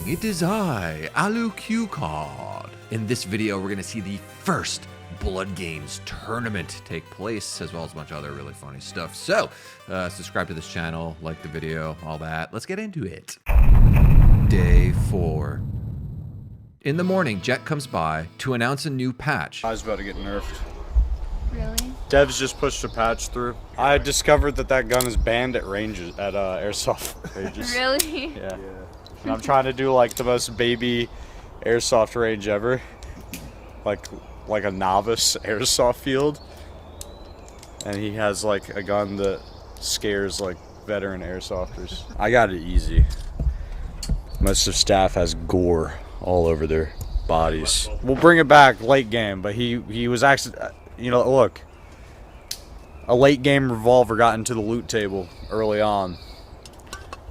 morning, it is I, Alu Q Card. In this video, we're gonna see the first Bloodgames tournament take place, as well as a bunch of other really funny stuff. So, subscribe to this channel, like the video, all that. Let's get into it. Day 4. In the morning, Jet comes by to announce a new patch. I was about to get nerfed. Really? Devs just pushed a patch through. I discovered that gun is banned at ranges, at airsoft ranges. Really? Yeah. And I'm trying to do like the most baby airsoft range ever. Like a novice airsoft field. And he has like a gun that scares like veteran airsofters. I got it easy. Most of staff has gore all over their bodies. We'll bring it back late game, but he was actually, you know, look. A late game revolver got into the loot table early on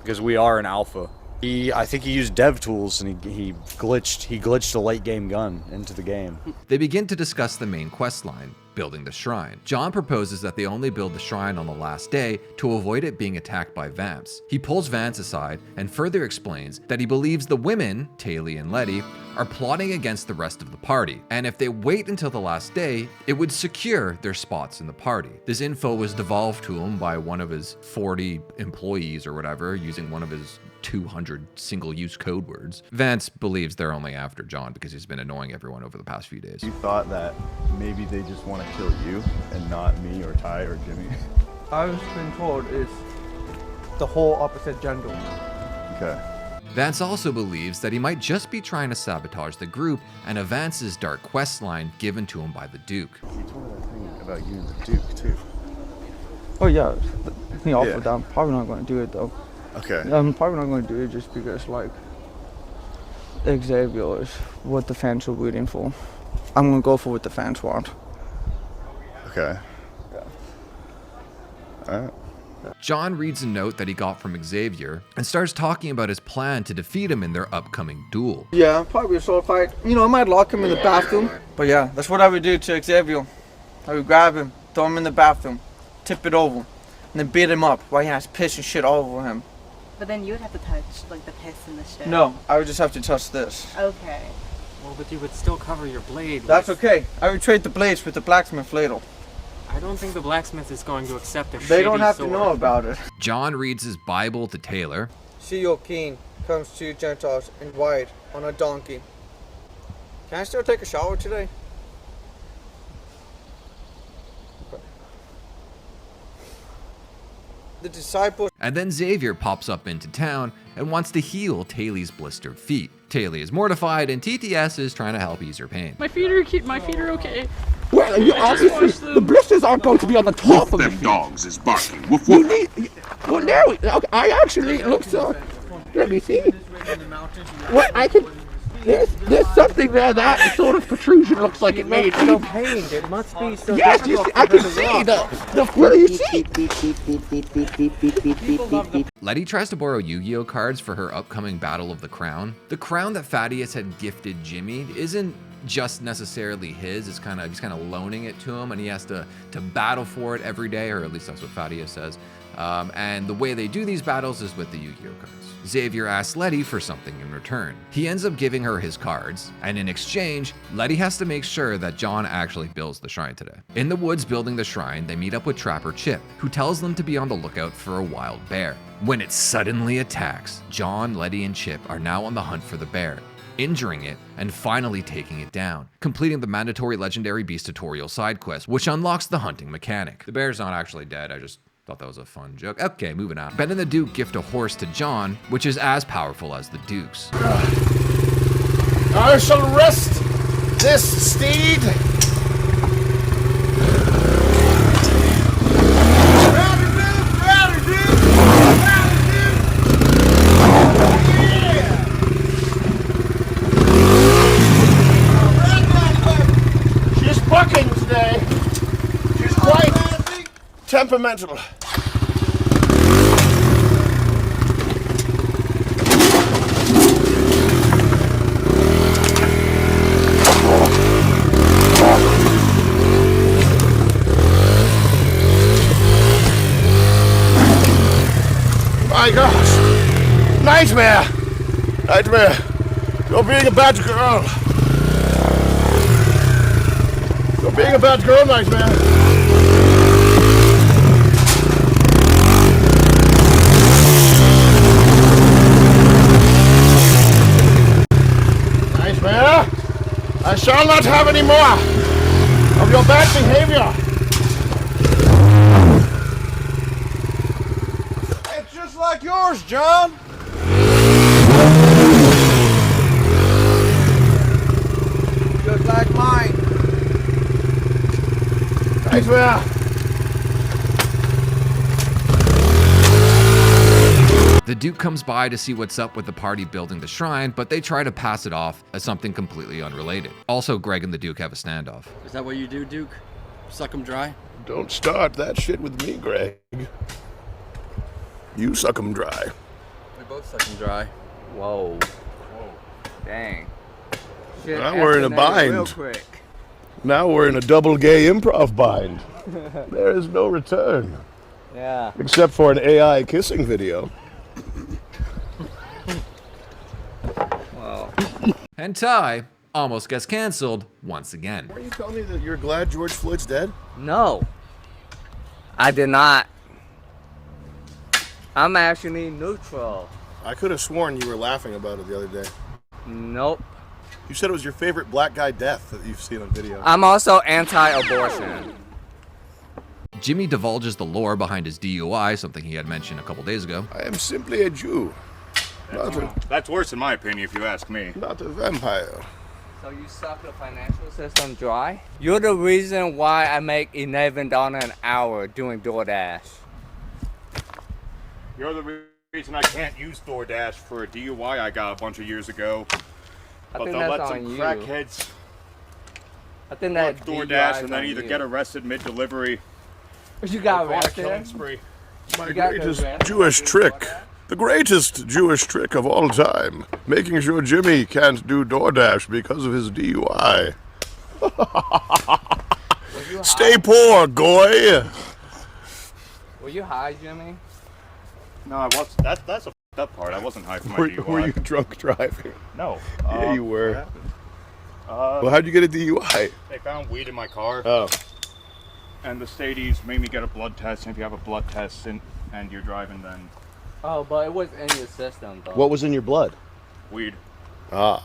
because we are an alpha. I think he used dev tools and he glitched a late game gun into the game. They begin to discuss the main quest line, building the shrine. John proposes that they only build the shrine on the last day to avoid it being attacked by vamps. He pulls Vance aside and further explains that he believes the women, Taylor and Letty, are plotting against the rest of the party, and if they wait until the last day, it would secure their spots in the party. This info was devolved to him by one of his 40 employees or whatever, using one of his 200 single-use code words. Vance believes they're only after John because he's been annoying everyone over the past few days. You thought that maybe they just want to kill you and not me or Ty or Jimmy? I've been told it's the whole opposite gender. Okay. Vance also believes that he might just be trying to sabotage the group and Vance's dark quest line given to him by the Duke. He told me that thing about you and the Duke too. Oh yeah, he offered Yeah. that. I'm probably not going to do it though. Okay. I'm probably not going to do it just because like Xavier is what the fans are rooting for. I'm going to go for what the fans want. Okay. Yeah. Alright. John reads a note that he got from Xavier and starts talking about his plan to defeat him in their upcoming duel. Yeah, probably a sword fight. You know, I might lock him in the bathroom. But yeah, that's what I would do to Xavier. I would grab him, throw him in the bathroom, tip it over, and then beat him up while he has piss and shit all over him. But then you would have to touch like the piss and the shit. No, I would just have to touch this. Okay. Well, but you would still cover your blade. That's okay. I would trade the blades with the blacksmith ladle. I don't think the blacksmith is going to accept a They don't shitty have sword. to know about it. John reads his Bible to Taylor. See, your king comes to Gentiles in white on a donkey. Can I still take a shower today? Okay. The disciples. And then Xavier pops up into town and wants to heal Taylor's blistered feet. Taylor is mortified and TTS is trying to help ease her pain. My feet are okay. Well, you obviously, the blisters aren't going to be on the top of Them the dogs is barking. Woof You woof. need, well, there we, okay, I actually, it looks, let me see. Well, I can, there's something there that sort of protrusion looks like it made. So pained. It must be so Yes, you see, I can see what do you see? Letty tries to borrow Yu-Gi-Oh cards for her upcoming Battle of the Crown. The crown that Thaddeus had gifted Jimmy isn't just necessarily his. It's he's kind of loaning it to him, and he has to battle for it every day, or at least that's what Thaddeus says. And the way they do these battles is with the Yu-Gi-Oh cards. Xavier asks Letty for something in return. He ends up giving her his cards, and in exchange, Letty has to make sure that John actually builds the shrine today. In the woods building the shrine, they meet up with Trapper Chip, who tells them to be on the lookout for a wild bear. When it suddenly attacks, John, Letty, and Chip are now on the hunt for the bear, injuring it, and finally taking it down, completing the mandatory legendary beast tutorial side quest, which unlocks the hunting mechanic. The bear's not actually dead, I just thought that was a fun joke. Okay, moving on. Ben and the Duke gift a horse to John, which is as powerful as the Duke's. I shall rest this steed. She's bucking today. She's quite temperamental. My gosh. Nightmare. Nightmare, you're being a bad girl. You're being a bad girl, Nightmare. Nightmare, I shall not have any more of your bad behavior. It's just like yours, John. Just like mine. Nightmare. The Duke comes by to see what's up with the party building the shrine, but they try to pass it off as something completely unrelated. Also, Greg and the Duke have a standoff. Is that what you do, Duke? Suck 'em dry? Don't start that shit with me, Greg. You suck 'em dry. We both suck 'em dry. Whoa. Dang. Shit Now we're in a escalated real bind. quick. Now we're in a double gay improv bind. There is no return. Yeah. Except for an AI kissing video. Wow. And Ty almost gets canceled once again. Are you telling me that you're glad George Floyd's dead? No. I did not. I'm actually neutral. I could have sworn you were laughing about it the other day. Nope. You said it was your favorite black guy death that you've seen on video. I'm also anti-abortion. Jimmy divulges the lore behind his DUI, something he had mentioned a couple days ago. I am simply a Jew. That's worse in my opinion, if you ask me. Not a vampire. So you suck the financial system dry? You're the reason why I make $11 an hour doing DoorDash. You're the reason I can't use DoorDash for a DUI I got a bunch of years ago. I But think they'll that's let on some you. crackheads I think that DoorDash and then on either you. get arrested mid-delivery. You got or go on a arrested? killing spree. My You got greatest arrested Jewish for doing trick. The greatest Jewish trick of all time. Making sure Jimmy can't do DoorDash because of his DUI. Stay poor, goy. Were you high, Jimmy? No, I was. That's a f***ed up part. I wasn't high for my DUI. Were you drunk driving? No. Yeah, you were. What happened? Well, how'd you get a DUI? They found weed in my car. Oh. And the Stadies made me get a blood test. And if you have a blood test and you're driving, then Oh, but it was in your system, though. What was in your blood? weed. And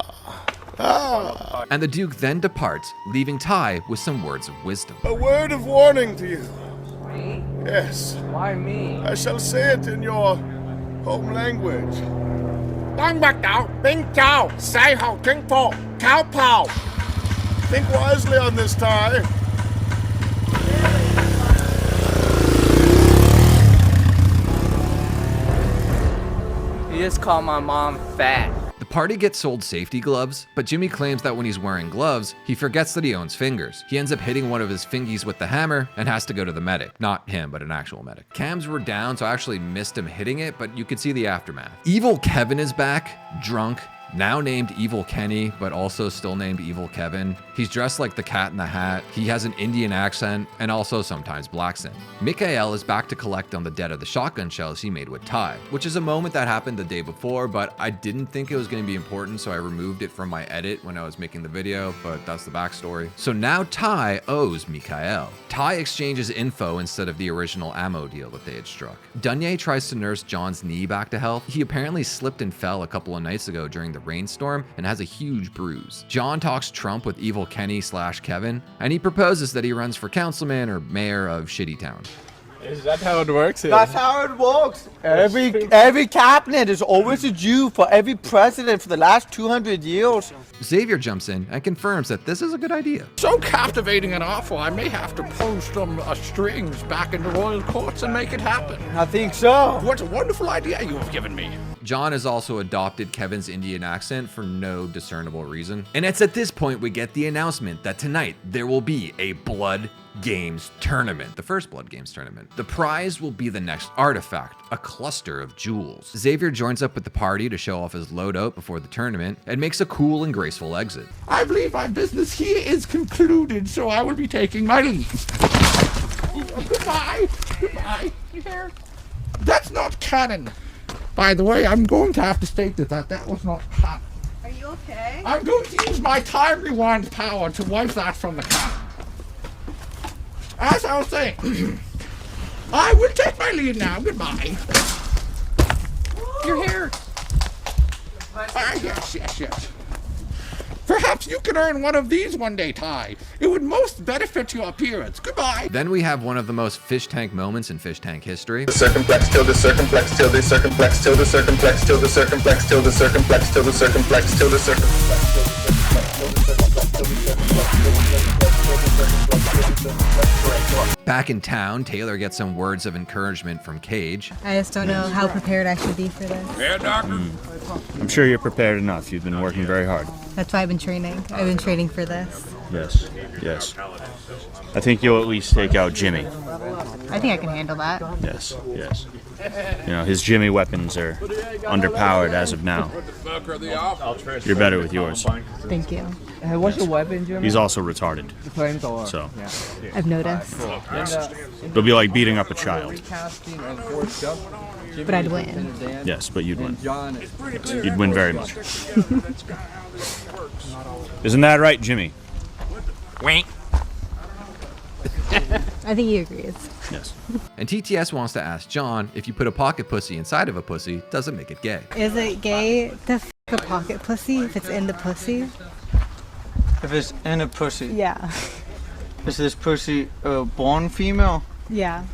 the Duke then departs, leaving Ty with some words of wisdom. A word of warning to you. Me? Yes. Why me? I shall say it in your home language. Think wisely on this, Ty. You just called my mom fat. The party gets sold safety gloves, but Jimmy claims that when he's wearing gloves, he forgets that he owns fingers. He ends up hitting one of his fingies with the hammer and has to go to the medic. Not him, but an actual medic. Cams were down, so I actually missed him hitting it, but you could see the aftermath. Evil Kevin is back, drunk, now named Evil Kenny, but also still named Evil Kevin. He's dressed like the Cat in the Hat. He has an Indian accent and also sometimes blacks in. Mikael is back to collect on the debt of the shotgun shells he made with Ty, which is a moment that happened the day before, but I didn't think it was going to be important, so I removed it from my edit when I was making the video, but that's the backstory. So now Ty owes Mikael. Ty exchanges info instead of the original ammo deal that they had struck. Dunye tries to nurse John's knee back to health. He apparently slipped and fell a couple of nights ago during the rainstorm and has a huge bruise. John talks Trump with Evil Kenny/Kevin, and he proposes that he runs for councilman or mayor of Shittytown. Is that how it works? That's how it works. Every cabinet is always a Jew for every president for the last 200 years. Xavier jumps in and confirms that this is a good idea. So captivating and awful, I may have to post some strings back in the royal courts and make it happen. I think so. What a wonderful idea you have given me. John has also adopted Kevin's Indian accent for no discernible reason. And it's at this point we get the announcement that tonight there will be a Blood Games tournament, the first Blood Games tournament. The prize will be the next artifact, a cluster of jewels. Xavier joins up with the party to show off his loadout before the tournament and makes a cool and graceful exit. I believe my business here is concluded, so I will be taking my leave. Goodbye. Goodbye. Here. That's not canon. By the way, I'm going to have to state that was not hot. Are you okay? I'm going to use my time rewind power to wipe that from the car. As I was saying, I will take my leave now. Goodbye. Your hair. Yes. Perhaps you can earn one of these one day, Ty. It would most benefit your appearance. Goodbye. Then we have one of the most fish tank moments in fish tank history. The circumflex till the circumflex till the circumflex till the circumflex till the circumflex till the circumflex till the circumflex till the circumflex. Back in town, Taylor gets some words of encouragement from Cage. I just don't know how prepared I should be for this. Yeah, doctor. I'm sure you're prepared enough. You've been working very hard. That's why I've been training. I've been training for this. Yes. I think you'll at least take out Jimmy. I think I can handle that. Yes. You know, his Jimmy weapons are underpowered as of now. You're better with yours. Thank you. What's your weapon, Jimmy? He's also retarded. Flamethrower. So, I've noticed. yes. It'll be like beating up a child. But I'd win. Yes, but you'd win. Yes, you'd win very much. Isn't that right, Jimmy? Wink. I think he agrees. Yes. And TTS wants to ask John if you put a pocket pussy inside of a pussy, does it make it gay? Is it gay to f a pocket pussy if it's in the pussy? If it's in a pussy. Yeah. Is this pussy born female? Yeah.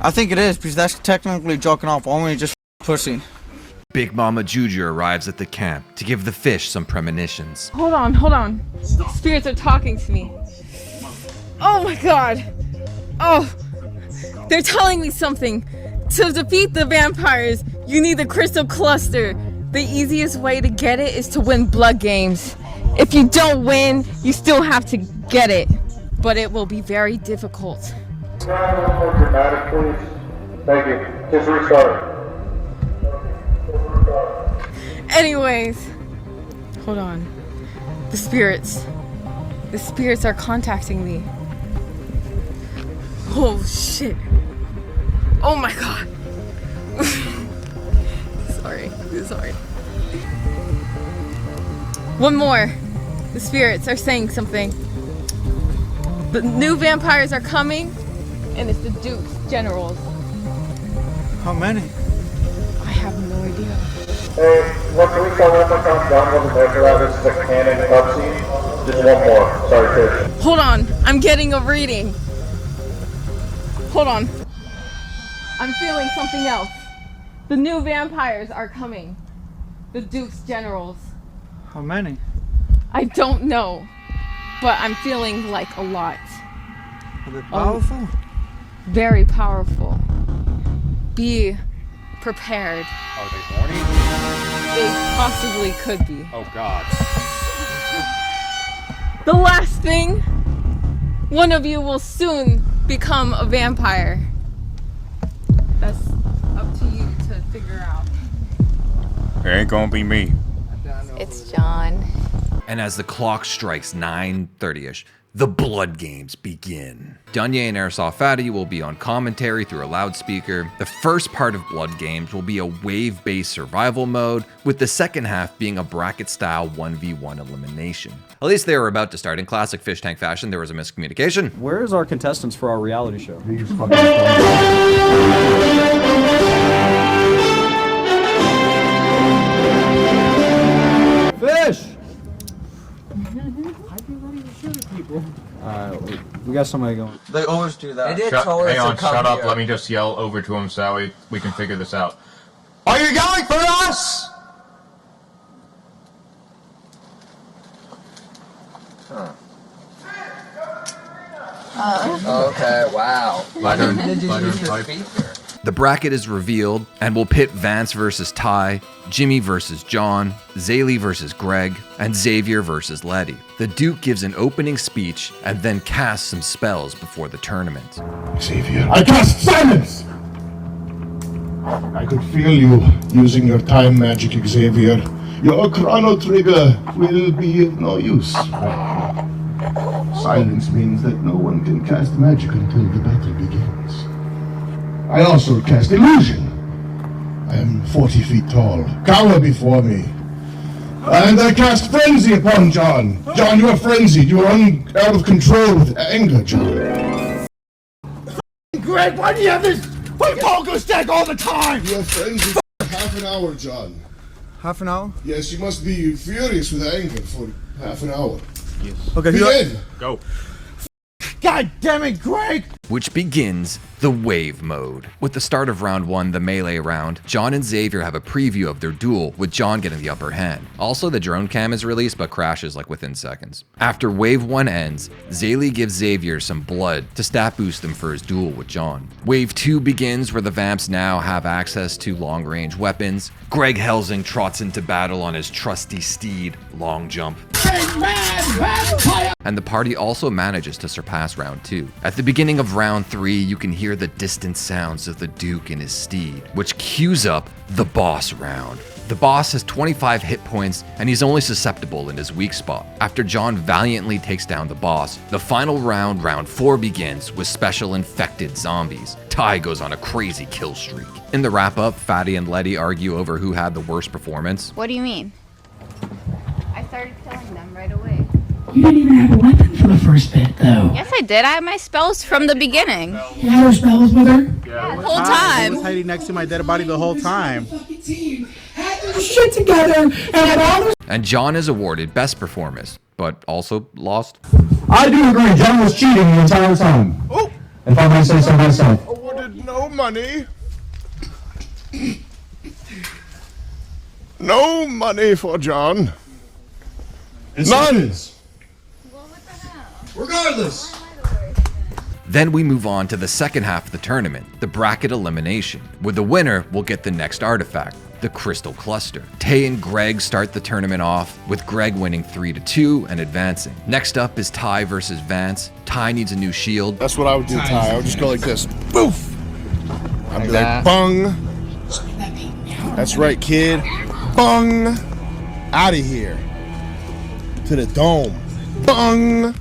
I think it is, because that's technically joking off only just pussy. Big Mama Juju arrives at the camp to give the fish some premonitions. Hold on. Spirits are talking to me. Oh my god. Oh, they're telling me something. To defeat the vampires, you need the crystal cluster. The easiest way to get it is to win blood games. If you don't win, you still have to get it. But it will be very difficult. More dramatic, please. Thank you. Just restart. Anyways, hold on. The spirits are contacting me. Oh shit. Oh my god. Sorry. One more. The spirits are saying something. The new vampires are coming, and it's the Duke's generals. How many? I have no idea. Hey, what can we tell one more time? John wasn't there for that. This is a canon cutscene. Just one more. Sorry, Fish. Hold on, I'm getting a reading. Hold on. I'm feeling something else. The new vampires are coming. The Duke's generals. How many? I don't know, but I'm feeling like a lot. Are they powerful? Very powerful. Be prepared. Are they horny? They possibly could be. Oh God. The last thing, one of you will soon become a vampire. That's up to you to figure out. It ain't gonna be me. It's John. And as the clock strikes 9:30ish, the Blood Games begin. Dunye and Airsoft Fatty will be on commentary through a loudspeaker. The first part of Blood Games will be a wave-based survival mode, with the second half being a bracket-style 1v1 elimination. At least they were about to start. In classic Fish Tank fashion, there was a miscommunication. Where is our contestants for our reality show? Fish! We got somebody going. They always do that. Hang on, shut up. Let me just yell over to him so we can figure this out. Are you yelling for us? Okay, wow. The bracket is revealed and will pit Vance versus Ty, Jimmy versus John, Zaylee versus Greg, and Xavier versus Letty. The Duke gives an opening speech and then casts some spells before the tournament. Xavier. I cast silence! I could feel you using your time magic, Xavier. Your chrono trigger will be of no use. Silence means that no one can cast magic until the battle begins. I also cast illusion. I am 40 feet tall. Cower before me. And I cast frenzy upon John. John, you are frenzied. You are out of control with anger, John. Greg, why do you have this pogo stack all the time? You are frenzied for half an hour, John. Half an hour? Yes, you must be furious with anger for half an hour. Yes. Okay, begin. Go. God damn it, Greg! Which begins the wave mode. With the start of round 1, the melee round, John and Xavier have a preview of their duel, with John getting the upper hand. Also, the drone cam is released but crashes like within seconds. After wave 1 ends, Zaylee gives Xavier some blood to stat boost him for his duel with John. Wave 2 begins, where the vamps now have access to long-range weapons. Greg Helsing trots into battle on his trusty steed, Long Jump. And the party also manages to surpass round 2. At the beginning of round 3, you can hear the distant sounds of the Duke and his steed, which cues up the boss round. The boss has 25 hit points, and he's only susceptible in his weak spot. After John valiantly takes down the boss, the final round, round 4, begins with special infected zombies. Ty goes on a crazy kill streak. In the wrap-up, Fatty and Letty argue over who had the worst performance. What do you mean? I started killing them right away. You didn't even have a weapon for the first bit, though. Yes, I did. I had my spells from the beginning. You had her spells with her? Yeah, the whole time. I was hiding next to my dead body the whole time. Shit together and all. And John is awarded best performance, but also lost. I do agree, John was cheating the entire time. Oh! If I may say so myself. Awarded no money. No money for John. None. Regardless. Then we move on to the second half of the tournament, the bracket elimination, where the winner will get the next artifact, the Crystal Cluster. Tay and Greg start the tournament off, with Greg winning 3-2 and advancing. Next up is Ty versus Vance. Ty needs a new shield. That's what I would do, Ty. I would just go like this. Boof! I'd be like, bung. That's right, kid. Bung! Out of here. To the dome. Bung!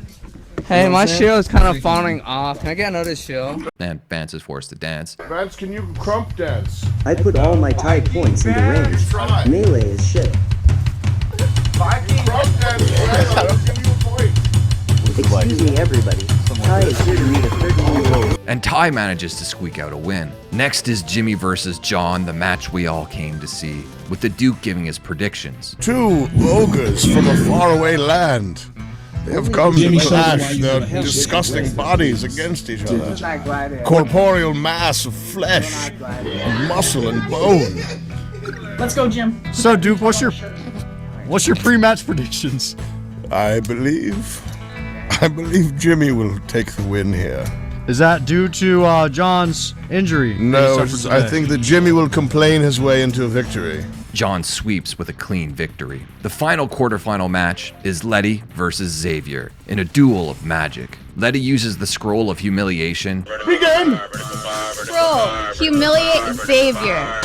Hey, my shield is kind of falling off. Can I get another shield? And Vance is forced to dance. Vance, can you crump dance? I put all my Ty points into range. Melee is shit. Crump dance, I'll give you a point. Excuse me, everybody. Ty is here to meet a 30-year-old. And Ty manages to squeak out a win. Next is Jimmy versus John, the match we all came to see, with the Duke giving his predictions. 2 ogres from a faraway land. They have come to clash their disgusting bodies against each other. Corporeal mass of flesh, muscle, and bone. Let's go, Jim. So, Duke, what's your pre-match predictions? I believe Jimmy will take the win here. Is that due to John's injury? No, I think that Jimmy will complain his way into a victory. John sweeps with a clean victory. The final quarterfinal match is Letty versus Xavier in a duel of magic. Letty uses the Scroll of Humiliation. Begin! Scroll, humiliate Xavier.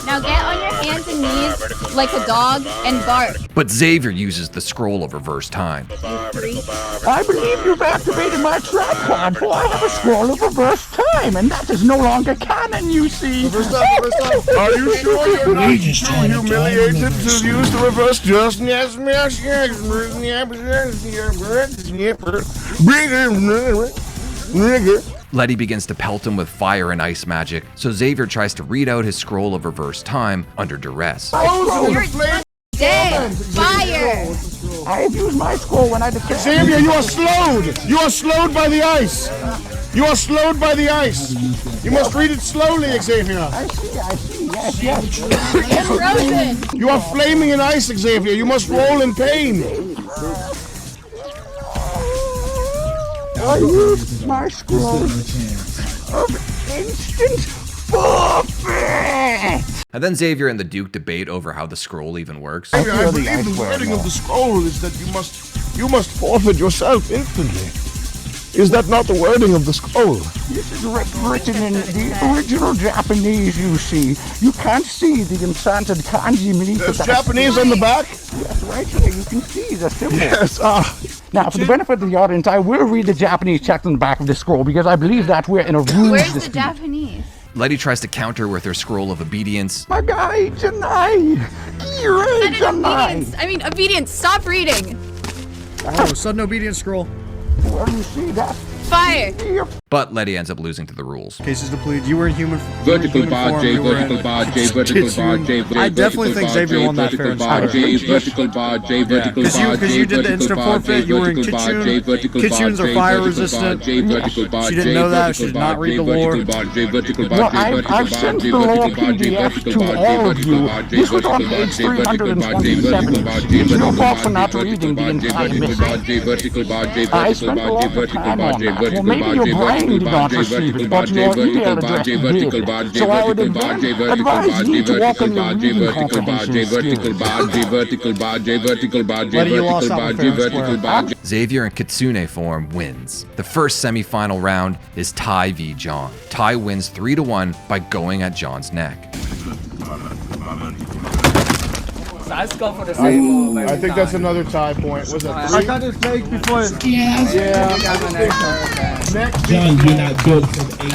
Now get on your hands and knees like a dog and bark. But Xavier uses the Scroll of Reverse Time. I believe you've activated my trap card, for I have a scroll of reverse time, and that is no longer canon, you see. Reverse time. Are you sure you're not too humiliated to use the reverse? Just yes. Letty begins to pelt him with fire and ice magic, so Xavier tries to read out his Scroll of Reverse Time under duress. You're dead. Fire. I have used my scroll when I defeated. Xavier, you are slowed. You are slowed by the ice. You are slowed by the ice. You must read it slowly, Xavier. I see, yes. It's frozen. You are flaming in ice, Xavier. You must roll in pain. I used my scroll of instant forfeit. And then Xavier and the Duke debate over how the scroll even works. I believe the wording of the scroll is that you must forfeit yourself instantly. Is that not the wording of the scroll? This is written in the original Japanese, you see. You can't see the enchanted kanji beneath the back. There's Japanese on the back? Yes, right here. You can see the symbol. Yes, Now, for the benefit of the audience, I will read the Japanese text on the back of the scroll because I believe that we're in a room. Where's the Japanese? Letty tries to counter with her scroll of obedience. My guy, Janai! I mean, obedience, stop reading. Oh, sudden obedience scroll. Where do you see that? Fire. But Letty ends up losing to the rules. Cases depleted. You were in human Vertical bar J, vertical bar J, vertical bar J. I definitely think Xavier won that fair and square. Vertical bar J, vertical bar J. Because you did the instant forfeit, you were in Kitchune. Kitchunes are fire resistant. She didn't know that, she did not read the lore. Well, I've sent the lore PDF to all of you. This was on page 327. It's your fault for not reading the entire message. I spent a lot of time on that. Well, maybe your brain did not receive it, but your email address did. So I would advise you to walk on your reading comprehension skills. Xavier in Kitsune form wins. The first semi-final round is Ty v John. Ty wins 3-1 by going at John's neck. Let's go for the same move. I think that's another tie point. Was that I got this fake before. Yeah. John, you're not good for Asian.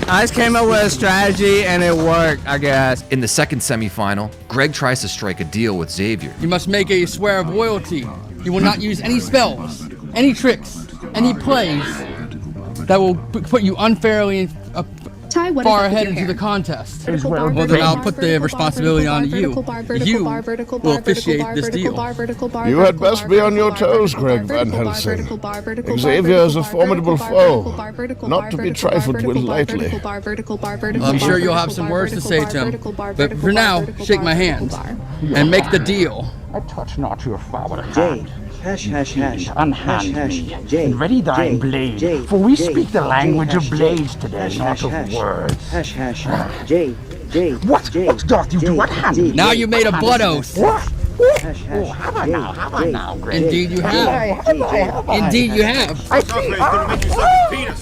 I just came up with a strategy and it worked, I guess. In the second semi-final, Greg tries to strike a deal with Xavier. You must make a swear of loyalty. You will not use any spells, any tricks, any plays that will put you unfairly far ahead into the contest. Well, then I'll put the responsibility on you. You will officiate this deal. You had best be on your toes, Greg Van Helsing. Xavier is a formidable foe, not to be trifled with lightly. Well, I'm sure you'll have some words to say to him, but for now, shake my hand and make the deal. I touch not your foul J. hand. Hash, hash, hash. Unhand Hash, me, hash. J. and ready thine J. blade, J. for we J. speak the language J. of blades today, Hash, not hash, of hash. words. Hash, hash, hash. J. J. What? J. What doth you J. do? What hand? J. Now you made a blood oath. What? Hash, hash. Oh, have I now? Have I now, Greg? Indeed you have. Indeed you have. I see.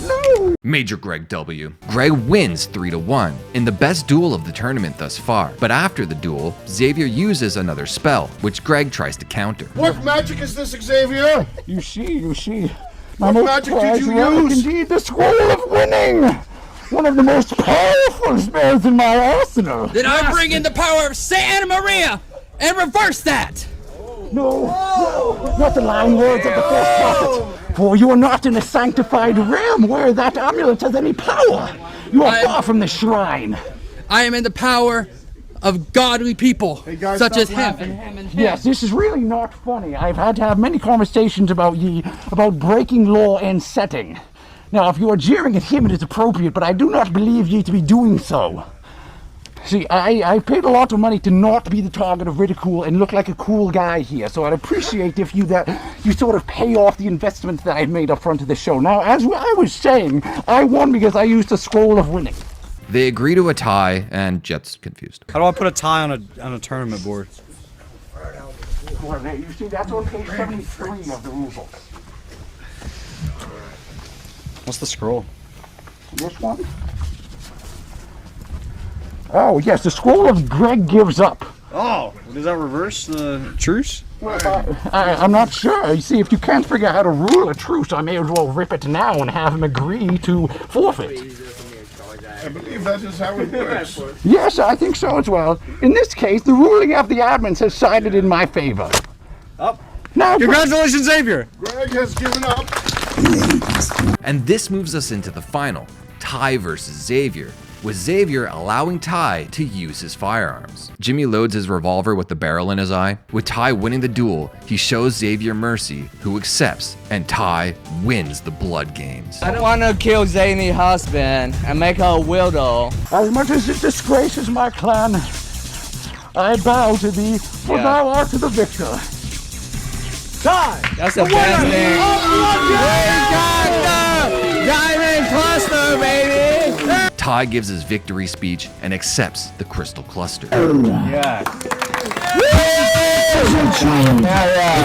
No. Major Greg W. Greg wins 3-1 in the best duel of the tournament thus far. But after the duel, Xavier uses another spell, which Greg tries to counter. What magic is this, Xavier? You see. What magic did you use? Indeed, the scroll of winning. One of the most powerful spells in my arsenal. Then I bring in the power of Santa Maria and reverse that. No, not the lying words of the false prophet. For you are not in a sanctified realm where that amulet has any power. You are far from the shrine. I am in the power of godly people, such as him. Yes, this is really not funny. I've had to have many conversations about breaking law and setting. Now, if you are jeering at him, it is appropriate, but I do not believe ye to be doing so. See, I paid a lot of money to not be the target of ridicule and look like a cool guy here, so I'd appreciate if you sort of pay off the investment that I've made up front of the show. Now, as I was saying, I won because I used the scroll of winning. They agree to a tie, and Jet's confused. How do I put a tie on a tournament board? You see, that's on page 73 of the rule book. What's the scroll? This one? Oh, yes, the scroll of Greg gives up. Oh, does that reverse the truce? Well, I'm not sure. You see, if you can't figure out how to rule a truce, I may as well rip it now and have him agree to forfeit. I believe that is how it works. Yes, I think so as well. In this case, the ruling of the admins has sided in my favor. Up. Now, congratulations, Xavier! Greg has given up. And this moves us into the final, Ty versus Xavier, with Xavier allowing Ty to use his firearms. Jimmy loads his revolver with the barrel in his eye. With Ty winning the duel, he shows Xavier mercy, who accepts, and Ty wins the Blood Games. I don't want to kill Zane's husband and make her a widow. As much as it disgraces my clan, I bow to thee, for thou art the victor. Ty! That's the best thing. We got the diamond cluster, baby! Ty gives his victory speech and accepts the crystal cluster. Yeah.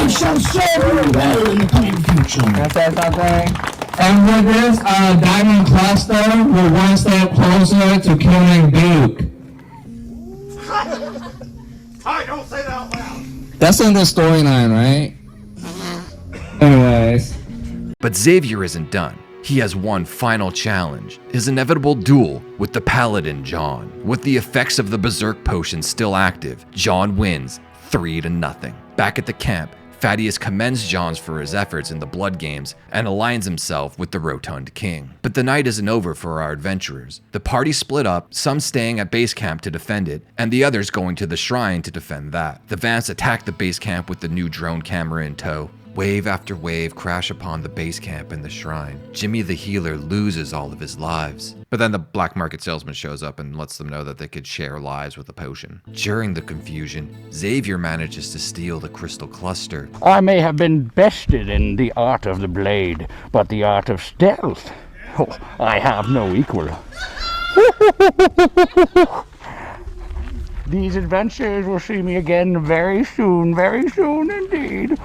It shall serve you well in the coming future. Can I say something? And with this, diamond cluster, we're one step closer to killing Duke. Ty, don't say that out loud. That's in the storyline, right? Anyways. But Xavier isn't done. he has one final challenge, his inevitable duel with the paladin John. With the effects of the berserk potion still active, John wins 3-0. Back at the camp, Thaddeus commends Johns for his efforts in the Bloodgames and aligns himself with the Rotund King. But the night isn't over for our adventurers. The party split up, some staying at base camp to defend it, and the others going to the shrine to defend that. The Vamps attack the base camp with the new drone camera in tow. Wave after wave crash upon the base camp and the shrine. Jimmy the healer loses all of his lives. But then the black market salesman shows up and lets them know that they could share lives with a potion. During the confusion, Xavier manages to steal the crystal cluster. I may have been bested in the art of the blade, but the art of stealth, oh, I have no equal. These adventures will see me again very soon indeed.